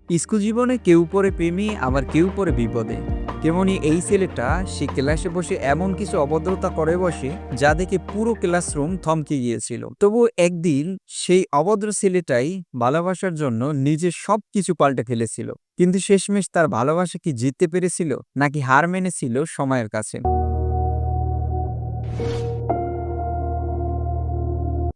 School জীবনে কেউ পড়ে প্রেমে আবার কেউ পড়ে বিপদে। তেমনি এই ছেলেটা সে ক্লাসে বসে এমন কিছু অভদ্রতা করে বসে যা দেখে পুরো ক্লাসরুম থমকে গিয়েছিল। তবু একদিন সেই অভদ্র ছেলেটাই ভালোবাসার জন্য নিজের সবকিছু পাল্টে ফেলেছিল। কিন্তু শেষমেশ তার ভালোবাসা কি জিততে পেরেছিল নাকি হার মেনেছিল সময়ের কাছে?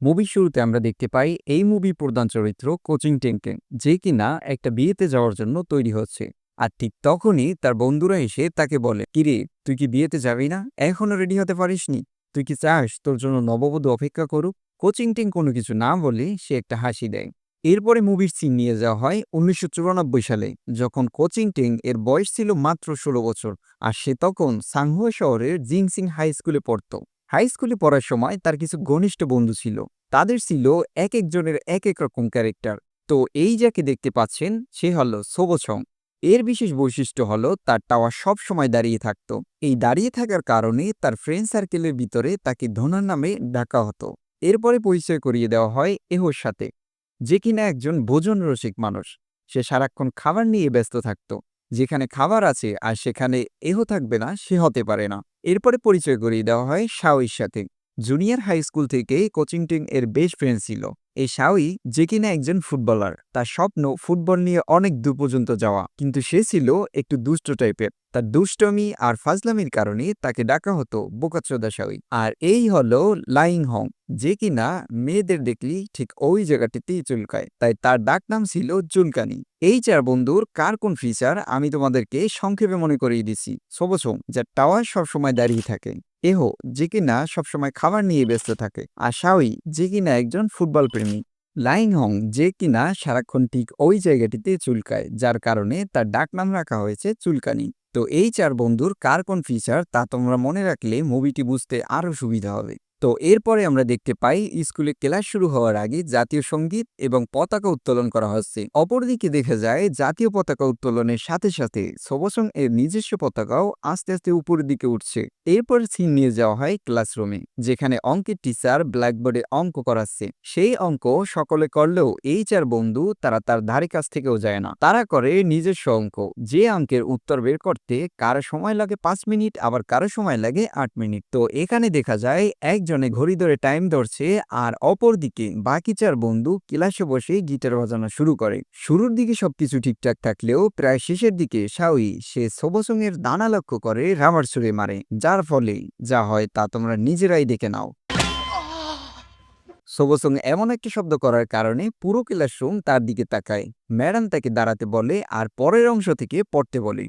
মুভির শুরুতে আমরা দেখতে পাই এই মুভি প্রধান চরিত্র কোচিং টেংটেং, যে কিনা একটা বিয়েতে যাওয়ার জন্য তৈরি হচ্ছে। আর ঠিক তখনই তার বন্ধুরা এসে তাকে বলে, কিরে তুই কি বিয়েতে যাবি না? এখনো রেডি হতে পারিসনি? তুই কি চাস তোর জন্য নববধূ অপেক্ষা করুক? কোচিং টিং কোনো কিছু না বলে সে একটা হাসি দেয়। এরপরে মুভির সিন নিয়ে যাওয়া হয় ১৯৯৪ সালে, যখন কোচিং টিং এর বয়স ছিল মাত্র ১৬ বছর। আর সে তখন সাংহুয়া শহরের জিংসিং হাই স্কুলে পড়তো। হাই স্কুলে পড়ার সময় তার কিছু ঘনিষ্ঠ বন্ধু ছিল। তাদের ছিল এক একজনের এক এক রকম ক্যারেক্টার। তো এই যাকে দেখতে পাচ্ছেন সে হলো সোবোছং। এর বিশেষ বৈশিষ্ট্য হলো তার টাওয়ার সব সময় দাঁড়িয়ে থাকতো। এই দাঁড়িয়ে থাকার কারণে তার ফ্রেন্ড সার্কেলের ভিতরে তাকে ধনার নামে ডাকা হতো। এরপরে পরিচয় করিয়ে দেওয়া হয় এহোর সাথে, যে কিনা একজন ভোজন রসিক মানুষ। সে সারাক্ষণ খাবার নিয়ে ব্যস্ত থাকতো। যেখানে খাবার আছে আর সেখানে এহ থাকবে না, সে হতে পারে না। এরপরে পরিচয় করিয়ে দেওয়া হয় শাওইর সাথে। জুনিয়র হাই স্কুল থেকে কোচিং টিং এর বেস্ট ফ্রেন্ড ছিল এই শাওই, যে কিনা একজন ফুটবলার। তার স্বপ্ন ফুটবল নিয়ে অনেক দূর পর্যন্ত যাওয়া, কিন্তু সে ছিল একটু দুষ্ট টাইপের। তার দুষ্টমি আর ফাজলামির কারণে তাকে ডাকা হতো বোকাচোদা শাওই। আর এই হলো লাইং হং, যে কিনা মেয়েদের দেখলেই ঠিক ওই জায়গাটিতেই চুলকায়, তাই তার ডাক নাম ছিল চুলকানি। এই চার বন্ধুর কার কোন ফিচার আমি তোমাদেরকে সংক্ষেপে মনে করিয়ে দিচ্ছি। সোবসং, যার টাওয়ার সবসময় দাঁড়িয়ে থাকে। এহো, যে কিনা সবসময় খাবার নিয়ে ব্যস্ত থাকে। আর শাওই, যে কিনা একজন ফুটবল প্রেমী। লাইং হং, যে কিনা সারাক্ষণ ঠিক ওই জায়গাটিতে চুলকায়, যার কারণে তার ডাক নাম রাখা হয়েছে চুলকানি। তো এই চার বন্ধুর কার কোন ফিচার তা তোমরা মনে রাখলে মুভিটি বুঝতে আরো সুবিধা হবে। তো এরপরে আমরা দেখতে পাই স্কুলে ক্লাস শুরু হওয়ার আগে জাতীয় সঙ্গীত এবং পতাকা উত্তোলন করা হচ্ছে। অপরদিকে দেখা যায় জাতীয় পতাকা উত্তোলনের সাথে সাথে সোবসং এর নিজস্ব পতাকাও আস্তে আস্তে উপরের দিকে উঠছে। এরপর সিন নিয়ে যাওয়া হয় ক্লাসরুমে, যেখানে অঙ্কের টিচার ব্ল্যাকবোর্ডে অঙ্ক করাচ্ছে। সেই অঙ্ক সকলে করলেও এই চার বন্ধু তারা তার ধারে কাছ থেকেও যায় না। তারা করে নিজস্ব অঙ্ক। যে অঙ্কের উত্তর বের করতে কারো সময় লাগে ৫ মিনিট, আবার কারো সময় লাগে ৮ মিনিট। তো এখানে দেখা যায় একজনে ঘড়ি ধরে টাইম ধরছে, আর অপরদিকে বাকি চার বন্ধু ক্লাসে বসে গিটার বাজানো শুরু করে। শুরুর দিকে সবকিছু ঠিকঠাক থাকলেও প্রায় শেষের দিকে শাওই সে সোবসং এর দানা লক্ষ্য করে রাবার ছুড়ে মারে, যার ফলে যা হয় তা তোমরা নিজেরাই দেখে নাও। সোবসং এমন একটা শব্দ করার কারণে পুরো ক্লাসরুম তার দিকে তাকায়। ম্যাডাম তাকে দাঁড়াতে বলে আর পরের অংশ থেকে পড়তে বলে।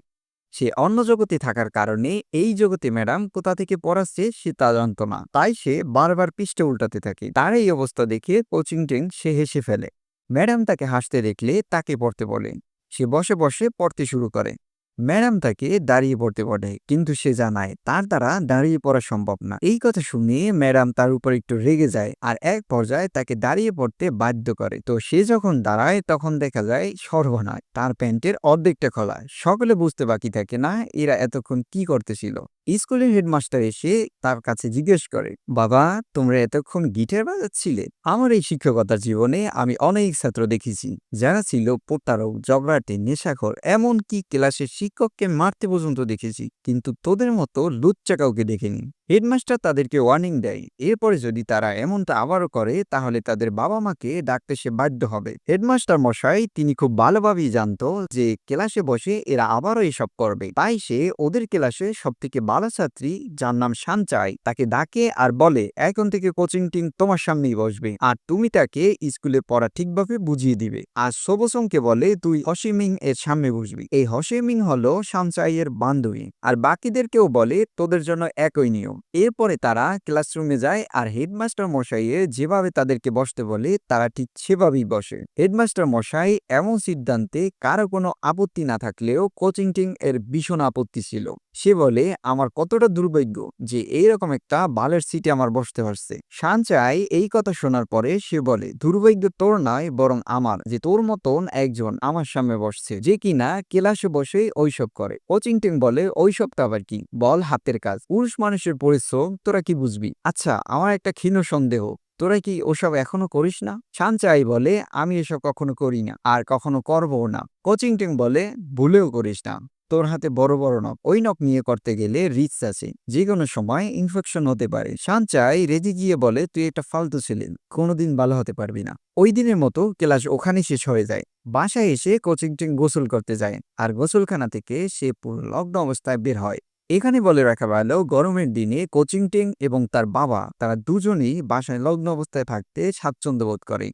সে অন্য জগতে থাকার কারণে এই জগতে ম্যাডাম কোথা থেকে পড়াচ্ছে সে তা জানত না, তাই সে বারবার পৃষ্ঠা উল্টাতে থাকে। তার এই অবস্থা দেখে কোচিং টিং সে হেসে ফেলে। ম্যাডাম তাকে হাসতে দেখলে তাকে পড়তে বলে। সে বসে বসে পড়তে শুরু করে। ম্যাডাম তাকে দাঁড়িয়ে পড়তে বলে, কিন্তু সে জানায় তার দ্বারা দাঁড়িয়ে পড়া সম্ভব না। এই কথা শুনে ম্যাডাম তার উপর একটু রেগে যায় আর এক পর্যায়ে তাকে দাঁড়িয়ে পড়তে বাধ্য করে। তো সে যখন দাঁড়ায় তখন দেখা যায় সর্বনাশ, তার প্যান্টের অর্ধেকটা খোলা। সকলে বুঝতে বাকি থাকে না এরা এতক্ষণ কি করতেছিল। স্কুলের হেডমাস্টার এসে তার কাছে জিজ্ঞেস করে, বাবা তোমরা এতক্ষণ গিটার বাজাচ্ছিলে? আমার এই শিক্ষকতার জীবনে আমি অনেক ছাত্র দেখেছি যারা ছিল প্রতারক, জবরাটে, নেশাখোর, এমনকি ক্লাসের শিক্ষককে মারতে পর্যন্ত দেখেছি, কিন্তু তোদের মতো লুচ্চা কাউকে দেখিনি। হেডমাস্টার তাদেরকে ওয়ার্নিং দেয়, এরপরে যদি তারা এমনটা আবারও করে তাহলে তাদের বাবা মাকে ডাকতে সে বাধ্য হবে। হেডমাস্টার মশাই তিনি খুব ভালোভাবেই জানতো যে ক্লাসে বসে এরা আবারও এসব করবে, তাই সে ওদের ক্লাসে সব থেকে ভালো ছাত্রী, যার নাম সানচাই, তাকে ডাকে আর বলে এখন থেকে কোচিং টিম তোমার সামনেই বসবে আর তুমি তাকে স্কুলে পড়া ঠিকভাবে বুঝিয়ে দিবে। আর সোবসংকে বলে তুই হসিমিং এর সামনে বসবি। এই হসিমিং হলো সানচাই এর বান্ধবী। আর বাকিদেরকেও বলে তোদের জন্য একই নিয়ম। এরপরে তারা ক্লাসরুমে যায় আর হেডমাস্টার মশাইয়ে যেভাবে তাদেরকে বসতে বলে তারা ঠিক সেভাবেই বসে। হেডমাস্টার মশাই এমন সিদ্ধান্তে কারো কোনো আপত্তি না থাকলেও কোচিং টিং এর ভীষণ আপত্তি ছিল। সে বলে আমার কতটা দুর্ভাগ্য যে এইরকম একটা বালের সিটে আমার বসতে পারছে। সানচাই এই কথা শোনার পরে সে বলে দুর্ভাগ্য তোর নয় বরং আমার, যে তোর মতন একজন আমার সামনে বসছে যে কিনা ক্লাসে বসে ওইসব করে। কোচিং টিম বলে ওইসবটা আবার কি, বল হাতের কাজ, পুরুষ মানুষের পরিশ্রম তোরা কি বুঝবি। আচ্ছা আমার একটা ক্ষীণ সন্দেহ, তোরা কি ওসব এখনো করিস না? সানচাই বলে, আমি এসব কখনো করি না আর কখনো করবও না। কোচিং টিং বলে, ভুলেও করিস না। তোর হাতে বড় বড় নখ, ওই নখ নিয়ে করতে গেলে রিস্ক আছে, যে কোনো সময় ইনফেকশন হতে পারে। সানচাই রেগে গিয়ে বলে, তুই একটা ফালতু ছেলে, কোনোদিন ভালো হতে পারবি না। ওই দিনের মতো ক্লাস ওখানে শেষ হয়ে যায়। বাসায় এসে কোচিং টিং গোসল করতে যায়, আর গোসলখানা থেকে সে পুরো লগ্ন অবস্থায় বের হয়। এখানে বলে রাখা ভালো, গরমের দিনে কোচিং টিং এবং তার বাবা তারা দুজনেই বাসায় লগ্ন অবস্থায় থাকতে স্বাচ্ছন্দ্য বোধ করে।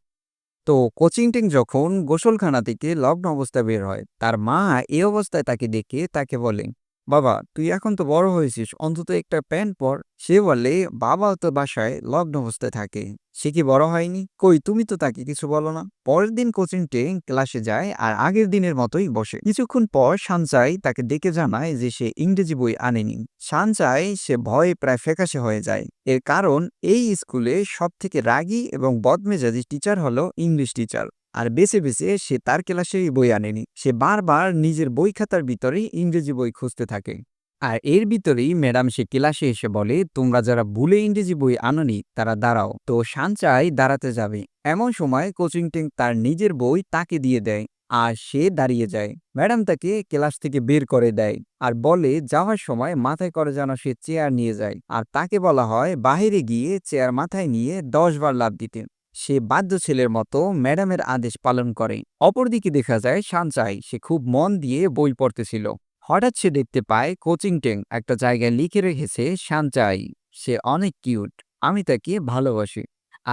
তো কোচিং টিং যখন গোসলখানা থেকে লগ্ন অবস্থায় বের হয়, তার মা এই অবস্থায় তাকে দেখে তাকে বলে, বাবা তুই এখন তো বড় হয়েছিস, অন্তত একটা প্যান্ট পর। সে বলে, বাবা তো বাসায় লগ্ন অবস্থায় থাকে, সে কি বড় হয়নি? কই, তুমি তো তাকে কিছু বলো না। পরের দিন কোচিং টিং ক্লাসে যায় আর আগের দিনের মতোই বসে। কিছুক্ষণ পর সানচাই তাকে ডেকে জানায় যে সে ইংরেজি বই আনেনি। সানচাই সে ভয়ে প্রায় ফ্যাকাশে হয়ে যায়। এর কারণ, এই স্কুলে সব থেকে রাগী এবং বদমেজাজি টিচার হলো ইংলিশ টিচার। আর বেছে বেছে সে তার ক্লাসেই বই আনেনি। সে বারবার নিজের বই খাতার ভিতরেই ইংরেজি বই খুঁজতে থাকে। আর এর ভিতরেই ম্যাডাম সে ক্লাসে এসে বলে, তোমরা যারা ভুলে ইংরেজি বই আনোনি তারা দাঁড়াও। তো সানচাই দাঁড়াতে যাবে, এমন সময় কোচিং টিং তার নিজের বই তাকে দিয়ে দেয় আর সে দাঁড়িয়ে যায়। ম্যাডাম তাকে ক্লাস থেকে বের করে দেয় আর বলে যাওয়ার সময় মাথায় করে যেন সে চেয়ার নিয়ে যায়, আর তাকে বলা হয় বাইরে গিয়ে চেয়ার মাথায় নিয়ে 10 বার লাফ দিতে। সে বাধ্য ছেলের মতো ম্যাডামের আদেশ পালন করে। অপরদিকে দেখা যায় সানচাই সে খুব মন দিয়ে বই পড়তেছিল। হঠাৎ সে দেখতে পায় কোচিং টেং একটা জায়গায় লিখে রেখেছে, সানচাই সে অনেক কিউট, আমি তাকে ভালোবাসি,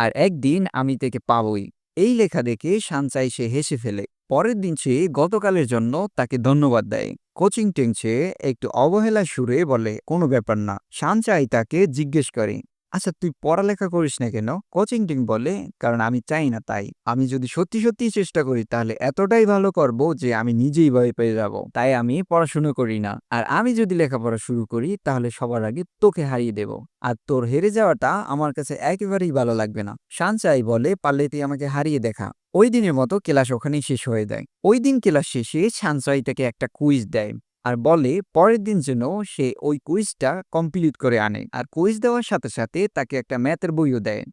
আর একদিন আমি তাকে পাবই। এই লেখা দেখে সানচাই সে হেসে ফেলে। পরের দিন সে গতকালের জন্য তাকে ধন্যবাদ দেয়। কোচিং টেং সে একটু অবহেলা সুরে বলে, কোনো ব্যাপার না। সানচাই তাকে জিজ্ঞেস করে, আচ্ছা তুই পড়ালেখা করিস না কেন? কোচিং টিং বলে, কারণ আমি চাই না তাই। আমি যদি সত্যি সত্যি চেষ্টা করি তাহলে এতটাই ভালো করব যে আমি নিজেই ভয় পেয়ে যাব। তাই আমি পড়াশুনো করি না। আর আমি যদি লেখাপড়া শুরু করি তাহলে সবার আগে তোকে হারিয়ে দেব। আর তোর হেরে যাওয়াটা আমার কাছে একেবারেই ভালো লাগবে না। সানচাই বলে, পারলে তুই আমাকে হারিয়ে দেখা। ওই দিনের মতো ক্লাস ওখানেই শেষ হয়ে যায়। ওই দিন ক্লাস শেষে সানচাই তাকে একটা কুইজ দেয় আর বলে পরের দিন যেন সে ওই কুইজটা কমপ্লিট করে আনে। আর কুইজ দেওয়ার সাথে সাথে তাকে একটা ম্যাথের বইও দেয়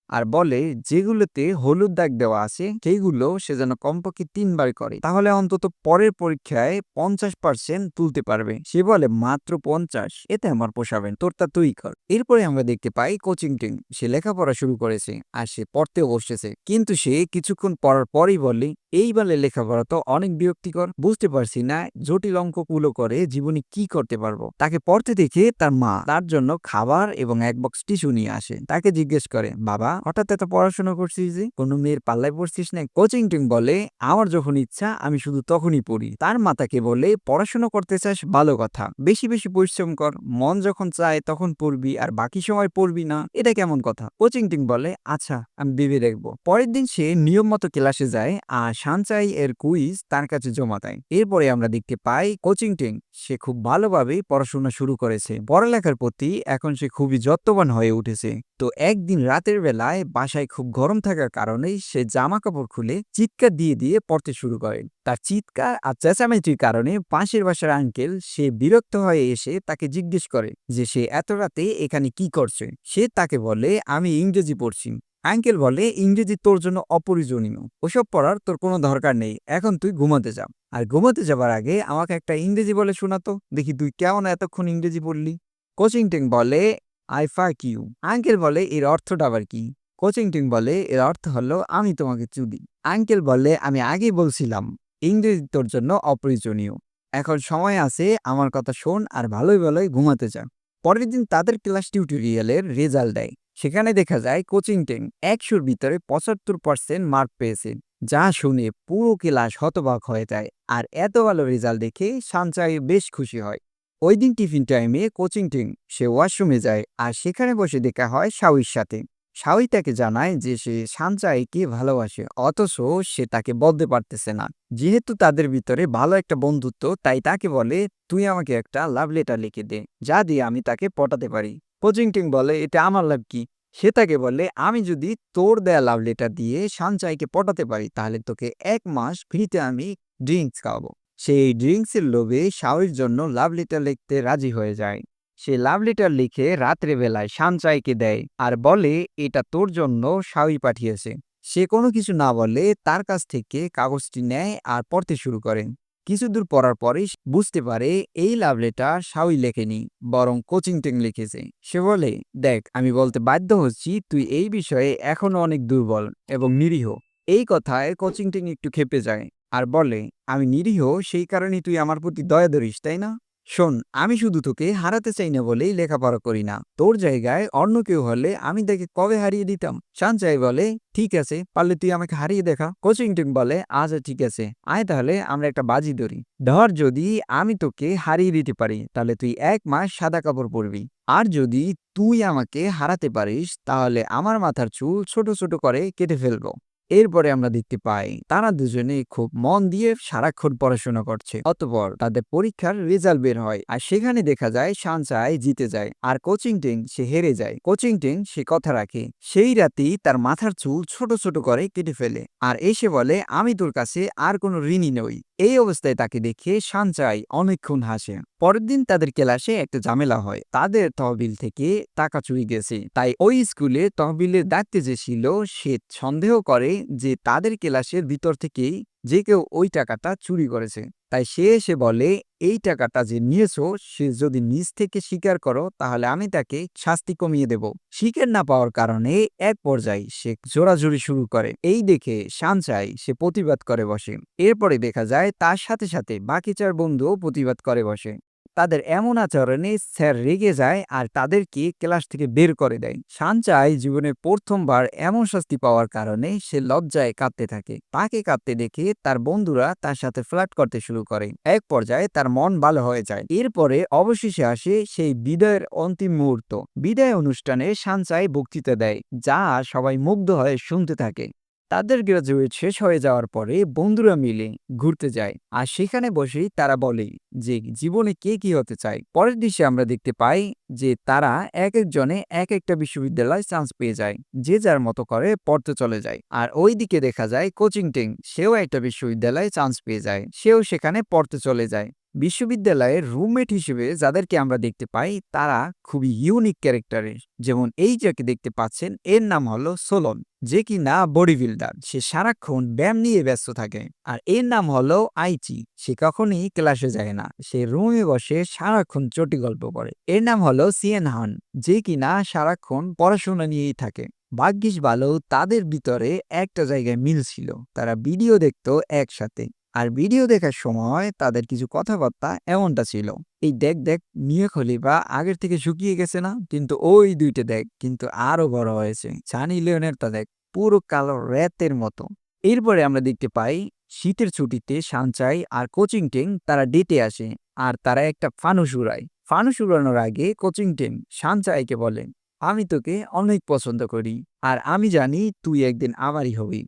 আর বলে যেগুলোতে হলুদ দাগ দেওয়া আছে সেইগুলো সে যেন কমপক্ষে 3 বার করে, তাহলে অন্তত পরের পরীক্ষায় 50% তুলতে পারবে। সে বলে, মাত্র 50? এতে আমার পোষাবে না, তোরটা তুই কর। এরপরে আমরা দেখতে পাই কোচিং টিং সে লেখাপড়া শুরু করেছে আর সে পড়তেও বসেছে, কিন্তু সে কিছুক্ষণ পড়ার পরই বলে, এইবারে লেখাপড়া তো অনেক বিরক্তিকর, বুঝতে পারছি না জটিল অঙ্কগুলো করে জীবনে কি করতে পারবো। তাকে পড়তে দেখে তার মা তার জন্য খাবার এবং এক বক্স টিস্যু নিয়ে আসে। তাকে জিজ্ঞেস করে, বাবা হঠাৎ এত পড়াশোনা করছিস যে, কোনো মেয়ের পাল্লায় পড়ছিস না? কোচিং টিং বলে, আমার যখন ইচ্ছা আমি শুধু তখনই পড়ি। তার মা তাকে বলে, পড়াশোনা করতে চাস ভালো কথা, বেশি বেশি পরিশ্রম কর, মন যখন চায় তখন পড়বি আর বাকি সময় পড়বি না, এটা কেমন কথা? কোচিং টিং বলে, আচ্ছা আমি ভেবে দেখবো। পরের দিন সে নিয়ম মতো ক্লাসে যায় আর সানচাই এর কুইজ তার কাছে জমা দেয়। এরপরে আমরা দেখতে পাই কোচিং টিং সে খুব ভালোভাবে পড়াশোনা শুরু করেছে। পড়ালেখার প্রতি এখন সে খুবই যত্নবান হয়ে উঠেছে। তো একদিন রাতের বেলায় বাসায় খুব গরম থাকার কারণে সে জামা কাপড় খুলে চিৎকার দিয়ে দিয়ে পড়তে শুরু করে। তার চিৎকার আর চেঁচামেচির কারণে পাশের বাসার আঙ্কেল সে বিরক্ত হয়ে এসে তাকে জিজ্ঞেস করে যে সে এত রাতে এখানে কি করছে। সে তাকে বলে, আমি ইংরেজি পড়ছি। আঙ্কেল বলে, ইংরেজি তোর জন্য অপ্রয়োজনীয়, ওসব পড়ার তোর কোনো দরকার নেই, এখন তুই ঘুমাতে যা। আর ঘুমাতে যাবার আগে আমাকে একটা ইংরেজি বলে শোনাতো, দেখি তুই কেমন এতক্ষণ ইংরেজি পড়লি। কোচিং টিং বলে, আই ফাক ইউ। আঙ্কেল বলে, এর অর্থটা আবার কি? কোচিং টিং বলে, এর অর্থ হলো আমি তোমাকে চুদি। আঙ্কেল বলে, আমি আগেই বলছিলাম ইংরেজি তোর জন্য অপ্রয়োজনীয়, এখন সময় আছে, আমার কথা শোন আর ভালোই ভালোই ঘুমাতে যা। পরের দিন তাদের ক্লাস টিউটোরিয়ালের রেজাল্ট দেয়। সেখানে দেখা যায় কোচিং টিং 100-র ভিতরে 75% মার্ক পেয়েছে, যা শুনে পুরো ক্লাস হতবাক হয়ে যায়। আর এত ভালো রেজাল্ট দেখে সানচাই বেশ খুশি হয়। ওই দিন টিফিন টাইমে কোচিং টিং সে ওয়াশরুমে যায় আর সেখানে বসে দেখা হয় শাওইর সাথে। শাওই তাকে জানায় যে সে সানচাইকে ভালোবাসে, অথচ সে তাকে বলতে পারতেছে না। যেহেতু তাদের ভিতরে ভালো একটা বন্ধুত্ব, তাই তাকে বলে, তুই আমাকে একটা লাভ লেটার লিখে দে, যা দিয়ে আমি তাকে পটাতে পারি। কোচিং টিং বলে, এটা আমার লাভ কি? সে তাকে বলে, আমি যদি তোর দেয়া লাভ লেটার দিয়ে সানচাইকে পটাতে পারি তাহলে তোকে 1 মাস ফ্রিতে আমি ড্রিঙ্কস খাওয়াবো। সেই ড্রিঙ্কসের লোভে শাওয়ের জন্য লাভ লেটার লিখতে রাজি হয়ে যায়। সে লাভ লেটার লিখে রাত্রে বেলায় সানচাইকে দেয় আর বলে এটা তোর জন্য শাওই পাঠিয়েছে। সে কোনো কিছু না বলে তার কাছ থেকে কাগজটি নেয় আর পড়তে শুরু করে। কিছু দূর পড়ার পরেই সে বুঝতে পারে এই লাভ লেটার শাওই লেখেনি, বরং কোচিং টেং লিখেছে। সে বলে, দেখ, আমি বলতে বাধ্য হচ্ছি তুই এই বিষয়ে এখনো অনেক দুর্বল এবং নিরীহ। এই কথায় কোচিং টেং একটু ক্ষেপে যায় আর বলে, আমি নিরীহ সেই কারণে তুই আমার প্রতি দয়া ধরিস, তাই না? শোন, আমি শুধু তোকে হারাতে চাই না বলেই লেখাপড়া করি না। তোর জায়গায় অন্য কেউ হলে আমি তাকে কবে হারিয়ে দিতাম। সানচাই বলে, ঠিক আছে, পারলে তুই আমাকে হারিয়ে দেখা। কোচিং টিম বলে, আচ্ছা ঠিক আছে, আয় তাহলে আমরা একটা বাজি ধরি। ধর যদি আমি তোকে হারিয়ে দিতে পারি তাহলে তুই 1 মাস সাদা কাপড় পরবি। আর যদি তুই আমাকে হারাতে পারিস তাহলে আমার মাথার চুল ছোট ছোট করে কেটে ফেলবো। এরপরে আমরা দেখতে পাই তারা দুজনে খুব মন দিয়ে সারাক্ষণ পড়াশোনা করছে। অতঃপর তাদের পরীক্ষার রেজাল্ট বের হয় আর সেখানে দেখা যায় সানচাই জিতে যায় আর কোচিং টিং সে হেরে যায়। কোচিং টিং সে কথা রাখে, সেই রাতেই তার মাথার চুল ছোট ছোট করে কেটে ফেলে আর এসে বলে, আমি তোর কাছে আর কোনো ঋণী নই। এই অবস্থায় তাকে দেখে সানচাই অনেকক্ষণ হাসে। পরের দিন তাদের ক্লাসে একটা ঝামেলা হয়, তাদের তহবিল থেকে টাকা চুরি গেছে। তাই ওই স্কুলে তহবিলের দায়িত্বে যে ছিল সে সন্দেহ করে যে তাদের ক্লাসের ভিতর থেকেই যে কেউ ওই টাকাটা চুরি করেছে। তাই সে এসে বলে, এই টাকাটা যে নিয়েছো সে যদি নিজ থেকে স্বীকার করো তাহলে আমি তাকে শাস্তি কমিয়ে দেব। স্বীকার না পাওয়ার কারণে এক পর্যায়ে সে জোরাজুরি শুরু করে। এই দেখে সানচাই সে প্রতিবাদ করে বসে। এরপরে দেখা যায় তার সাথে সাথে বাকি 4 বন্ধুও প্রতিবাদ করে বসে। তাদের এমন আচরণে স্যার রেগে যায় আর তাদেরকে ক্লাস থেকে বের করে দেয়। সানচাই জীবনে প্রথমবার এমন শাস্তি পাওয়ার কারণে সে লজ্জায় কাঁদতে থাকে। তাকে কাঁদতে দেখে তার বন্ধুরা তার সাথে ফ্লার্ট করতে শুরু করে। এক পর্যায়ে তার মন ভালো হয়ে যায়। এরপরে অবশেষে আসে সেই বিদায়ের অন্তিম মুহূর্ত। বিদায় অনুষ্ঠানে সানচাই বক্তৃতা দেয়, যা সবাই মুগ্ধ হয়ে শুনতে থাকে। তাদের গ্রাজুয়েট শেষ হয়ে যাওয়ার পরে বন্ধুরা মিলে ঘুরতে যায় আর সেখানে বসেই তারা বলে যে জীবনে কে কি হতে চায়। পরের দৃশ্যে আমরা দেখতে পাই যে তারা এক একজনে এক একটা বিশ্ববিদ্যালয় চান্স পেয়ে যায়, যে যার মতো করে পড়তে চলে যায়। আর ওইদিকে দেখা যায় কোচিং টিং সেও একটা বিশ্ববিদ্যালয়ে চান্স পেয়ে যায়, সেও সেখানে পড়তে চলে যায়। বিশ্ববিদ্যালয়ের রুমমেট হিসেবে যাদেরকে আমরা দেখতে পাই তারা খুবই ইউনিক ক্যারেক্টারের। যেমন এই যাকে দেখতে পাচ্ছেন, এর নাম হলো সোলন, যে কি না বডি বিল্ডার। সে সারাক্ষণ ব্যায়াম নিয়ে ব্যস্ত থাকে। আর এর নাম হলো আইচি, সে কখনই ক্লাসে যায় না, সে রুমে বসে সারাক্ষণ চটি গল্প করে। এর নাম হলো সিয়েন হান, যে কিনা সারাক্ষণ পড়াশোনা নিয়েই থাকে। ভাগ্যিস ভালো তাদের ভিতরে একটা জায়গায় মিল ছিল, তারা ভিডিও দেখতো একসাথে। আর ভিডিও দেখার সময় তাদের কিছু কথাবার্তা এমনটা ছিল, এই দেখ দেখ মিয়া খলিফা আগের থেকে শুকিয়ে গেছে না, কিন্তু ওই দুইটা দেখ কিন্তু আরো বড় হয়েছে। সানি লিওনেরটা দেখ, পুরো কালো রেতের মতো। এরপরে আমরা দেখতে পাই শীতের ছুটিতে সানচাই আর কোচিং টিং তারা ডেটে আসে আর তারা একটা ফানুস উড়ায়। ফানুস উড়ানোর আগে কোচিং টিং সানচাইকে বলেন, আমি তোকে অনেক পছন্দ করি আর আমি জানি তুই একদিন আমারই হবি।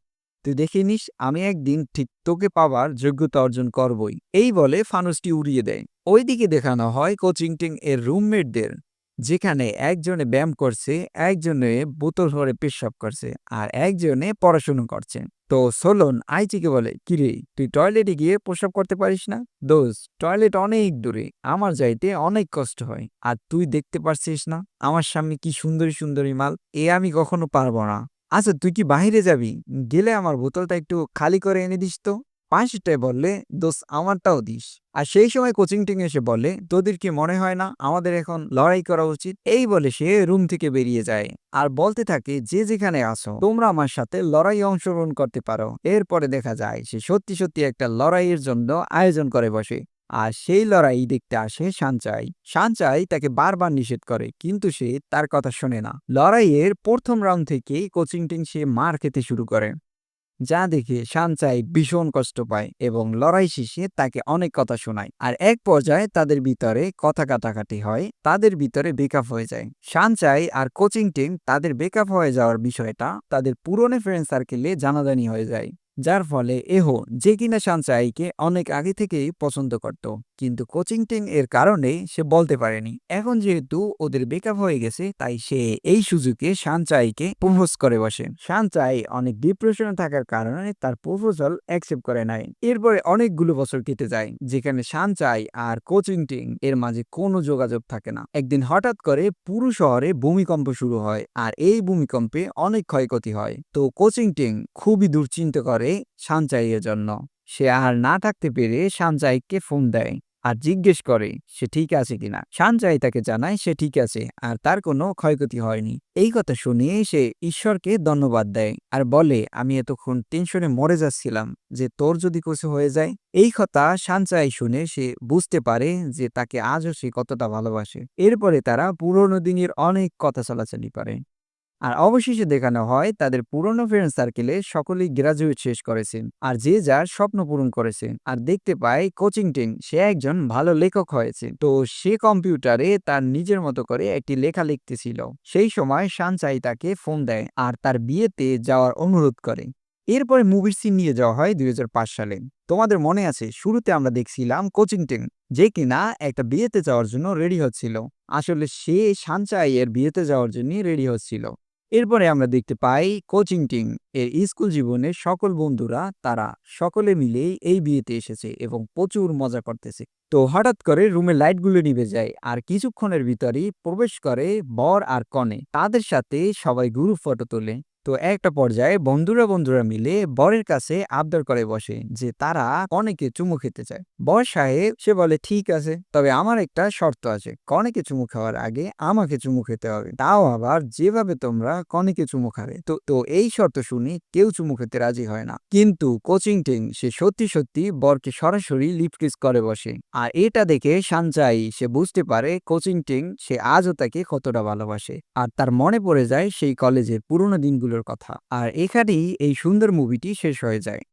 তুই দেখে নিস, আমি একদিন ঠিক তোকে পাওয়ার যোগ্যতা অর্জন করবই। এই বলে ফানুসটি উড়িয়ে দেয়। ওইদিকে দেখানো হয় কোচিং টিং এর রুমমেটদের, যেখানে একজনে ব্যায়াম করছে, একজনে বোতল ভরে পেশাব করছে আর একজনে পড়াশুনো করছে। তো সোলন আইচিকে বলে, কিরে তুই টয়লেটে গিয়ে প্রসাব করতে পারিস না? দোস্ত, টয়লেট অনেক দূরে, আমার যাইতে অনেক কষ্ট হয়। আর তুই দেখতে পারছিস না আমার সামনে কি সুন্দরী সুন্দরী মাল, এ আমি কখনো পারবো না। আচ্ছা তুই কি বাহিরে যাবি? গেলে আমার বোতলটা একটু খালি করে এনে দিস তো। পাঁচটায় বললে, দোস্ত আমারটাও দিস। আর সেই সময় কোচিং টিং এসে বলে, তোদের কি মনে হয় না আমাদের এখন লড়াই করা উচিত? এই বলে সে রুম থেকে বেরিয়ে যায় আর বলতে থাকে, যে যেখানে আসো তোমরা আমার সাথে লড়াই অংশগ্রহণ করতে পারো। এরপরে দেখা যায় সে সত্যি সত্যি একটা লড়াইয়ের জন্য আয়োজন করে বসে। আর সেই লড়াই দেখতে আসে সানচাই। সানচাই তাকে বারবার নিষেধ করে কিন্তু সে তার কথা শোনে না। লড়াইয়ের প্রথম রাউন্ড থেকেই কোচিং টিং সে মার খেতে শুরু করে, যা দেখে সানচাই ভীষণ কষ্ট পায় এবং লড়াই শেষে তাকে অনেক কথা শোনায়। আর এক পর্যায়ে তাদের ভিতরে কথা কাটাকাটি হয়, তাদের ভিতরে ব্রেকআপ হয়ে যায়। সানচাই আর কোচিং টিম তাদের ব্রেকআপ হয়ে যাওয়ার বিষয়টা তাদের পুরনো ফ্রেন্ড সার্কেলে জানাজানি হয়ে যায়। যার ফলে এহো, যে কিনা সানচাইকে অনেক আগে থেকেই পছন্দ করত, কিন্তু কোচিং টিং এর কারণে সে বলতে পারেনি। এখন যেহেতু ওদের ব্রেকআপ হয়ে গেছে, তাই সে এই সুযোগে সানচাইকে প্রপোজ করে বসে। সানচাই অনেক ডিপ্রেশনে থাকার কারণে তার প্রপোজাল অ্যাকসেপ্ট করে নেয়। এরপরে অনেকগুলো বছর কেটে যায়, যেখানে সানচাই আর কোচিং টিং এর মাঝে কোনো যোগাযোগ থাকে না। একদিন হঠাৎ করে পুরো শহরে ভূমিকম্প শুরু হয়, আর এই ভূমিকম্পে অনেক ক্ষয়ক্ষতি হয়। তো কোচিং টিং খুবই দুশ্চিন্তা করে সানচাই এর জন্য। সে আর না থাকতে পেরে সানচাইকে ফোন দেয় আর জিজ্ঞেস করে সে ঠিক আছে কিনা। সানচাই তাকে জানায় সে ঠিক আছে আর তার কোনো ক্ষয়ক্ষতি হয়নি। এই কথা শুনে সে ঈশ্বরকে ধন্যবাদ দেয় আর বলে, আমি এতক্ষণ টেনশনে মরে যাচ্ছিলাম যে তোর যদি কিছু হয়ে যায়। এই কথা সানচাই শুনে সে বুঝতে পারে যে তাকে আজও সে কতটা ভালোবাসে। এরপরে তারা পুরোনো দিনের অনেক কথা চলাচলি করে। আর অবশেষে দেখানো হয় তাদের পুরনো ফ্রেন্ড সার্কেলে সকলেই গ্রাজুয়েট শেষ করেছে আর যে যার স্বপ্ন পূরণ করেছে। আর দেখতে পায় কোচিং টিং সে একজন ভালো লেখক হয়েছে। তো সে কম্পিউটারে তার নিজের মতো করে একটি লেখা লিখতেছিল। সেই সময় সানচাই তাকে ফোন দেয় আর তার বিয়েতে যাওয়ার অনুরোধ করে। এরপরে মুভির সিন নিয়ে যাওয়া হয় 2005 সালে। তোমাদের মনে আছে শুরুতে আমরা দেখছিলাম কোচিং টিং যে কিনা একটা বিয়েতে যাওয়ার জন্য রেডি হচ্ছিল। আসলে সে সানচাই এর বিয়েতে যাওয়ার জন্য রেডি হচ্ছিল। এরপরে আমরা দেখতে পাই কোচিং টিং এর স্কুল জীবনের সকল বন্ধুরা তারা সকলে মিলে এই বিয়েতে এসেছে এবং প্রচুর মজা করতেছে। তো হঠাৎ করে রুমের লাইটগুলো নিভে যায় আর কিছুক্ষণের ভিতরেই প্রবেশ করে বর আর কনে। তাদের সাথে সবাই গ্রুপ ফটো তোলে। তো একটা পর্যায়ে বন্ধুরা মিলে বরের কাছে আবদার করে বসে যে তারা কনেকে চুমু খেতে চায়। বর সাহেব সে বলে ঠিক আছে, তবে আমার একটা শর্ত আছে, কনেকে চুমু খাওয়ার আগে আমাকে চুমু খেতে হবে, তাও আবার যেভাবে তোমরা কনেকে চুমু খাবে। তো তো এই শর্ত শুনে কেউ চুমু খেতে রাজি হয় না, কিন্তু কোচিং টিং সে সত্যি সত্যি বরকে সরাসরি লিপ কিস করে বসে। আর এটা দেখে সানচাই সে বুঝতে পারে কোচিং টিং সে আজও তাকে কতটা ভালোবাসে। আর তার মনে পড়ে যায় সেই কলেজের পুরোনো দিনগুলোর কথা। আর এখানেই এই সুন্দর মুভিটি শেষ হয়ে যায়।